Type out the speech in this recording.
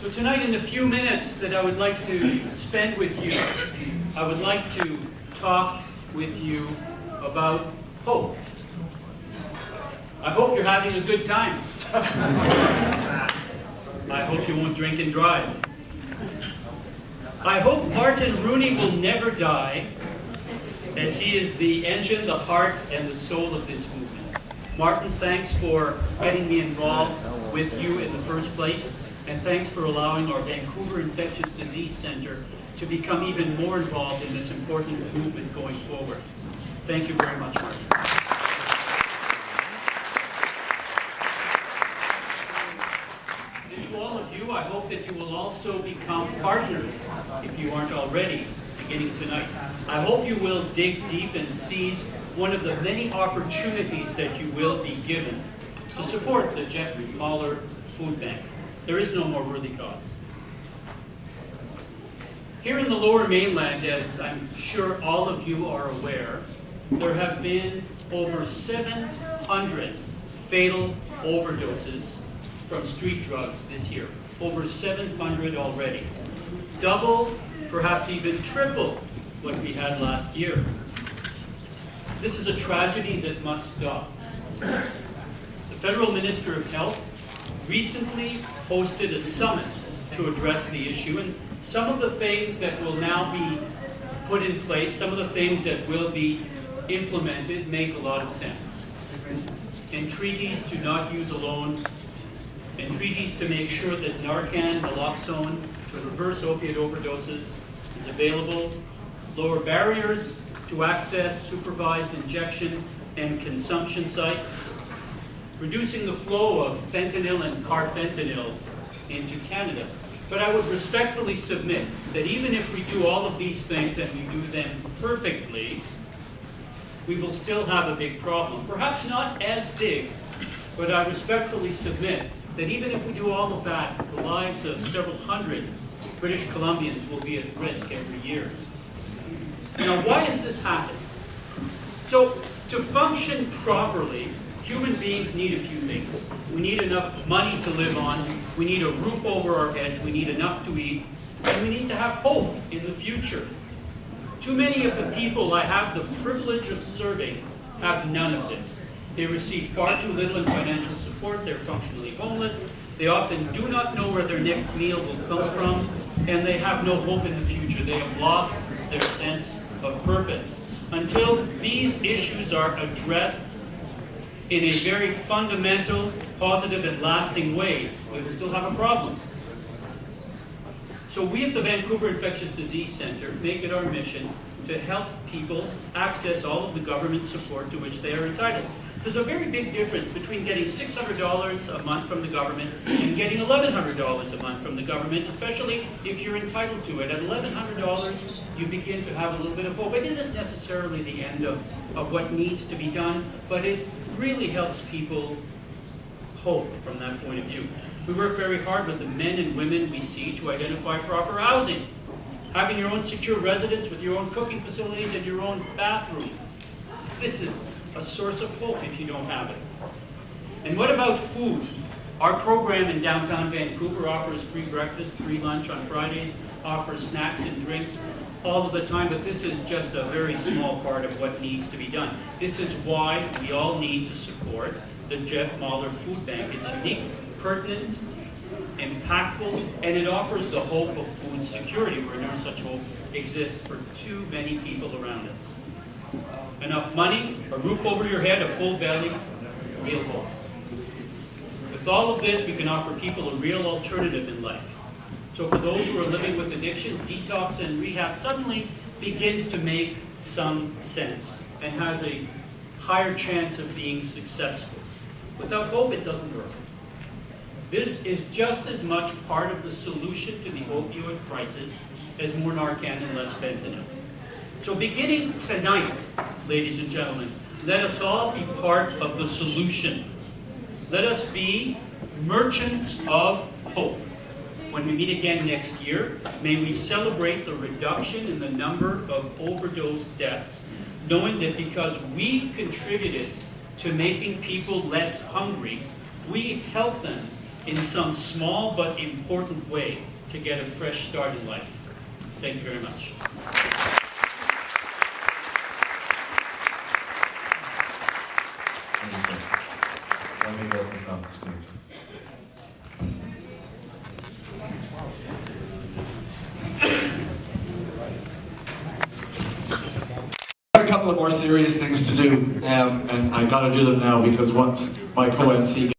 So tonight, in the few minutes that I would like to spend with you, I would like to talk with you about hope. I hope you're having a good time. I hope you won't drink and drive. I hope Martin Rooney will never die, as he is the engine, the heart, and the soul of this movement. Martin, thanks for getting me involved with you in the first place, and thanks for allowing our Vancouver Infectious Disease Centre to become even more involved in this important movement going forward. Thank you very much, Martin. And to all of you, I hope that you will also become partners, if you aren't already, beginning tonight. I hope you will dig deep and seize one of the many opportunities that you will be given to support the Jeff Mahler Food Bank. There is no more worthy cause. Here in the Lower Mainland, as I'm sure all of you are aware, there have been over 700 fatal overdoses from street drugs this year. Over 700 already. Double, perhaps even triple what we had last year. This is a tragedy that must stop. The Federal Minister of Health recently hosted a summit to address the issue, and some of the things that will now be put in place, some of the things that will be implemented make a lot of sense. Entreaties to not use alone, entreaties to make sure that Narcan, naloxone, to reverse opiate overdoses is available, lower barriers to access supervised injection and consumption sites, reducing the flow of fentanyl and carfentanil into Canada. But I would respectfully submit that even if we do all of these things and we do them perfectly, we will still have a big problem. Perhaps not as big, but I respectfully submit that even if we do all of that, the lives of several hundred British Columbians will be at risk every year. Now, why does this happen? So, to function properly, human beings need a few things. We need enough money to live on, we need a roof over our heads, we need enough to eat, and we need to have hope in the future. Too many of the people I have the privilege of serving have none of this. They receive far too little in financial support, they're functionally homeless, they often do not know where their next meal will come from, and they have no hope in the future. They have lost their sense of purpose. Until these issues are addressed in a very fundamental, positive, and lasting way, we will still have a problem. So we at the Vancouver Infectious Disease Centre make it our mission to help people access all of the government support to which they are entitled. There's a very big difference between getting $600 a month from the government and getting $1,100 a month from the government, especially if you're entitled to it. At $1,100, you begin to have a little bit of hope. It isn't necessarily the end of what needs to be done, but it really helps people hope from that point of view. We work very hard with the men and women we see to identify proper housing. Having your own secure residence with your own cooking facilities and your own bathroom. This is a source of hope if you don't have it. And what about food? Our program in downtown Vancouver offers free breakfast, free lunch on Fridays, offers snacks and drinks all of the time, but this is just a very small part of what needs to be done. This is why we all need to support the Jeff Mahler Food Bank. It's unique, pertinent, impactful, and it offers the hope of food security where no such hope exists for too many people around us. Enough money, a roof over your head, a full belly, real hope. With all of this, we can offer people a real alternative in life. So for those who are living with addiction, detox and rehab suddenly begins to make some sense and has a higher chance of being successful. Without hope, it doesn't work. This is just as much part of the solution to the opioid crisis as more Narcan and less fentanyl. So beginning tonight, ladies and gentlemen, let us all be part of the solution. Let us be merchants of hope. When we meet again next year, may we celebrate the reduction in the number of overdose deaths, knowing that because we contributed to making people less hungry, we help them in some small but important way to get a fresh start in life. Thank you very much. Let me get this off the stage. A couple of more serious things to do, and I got to do them now because once my co-MC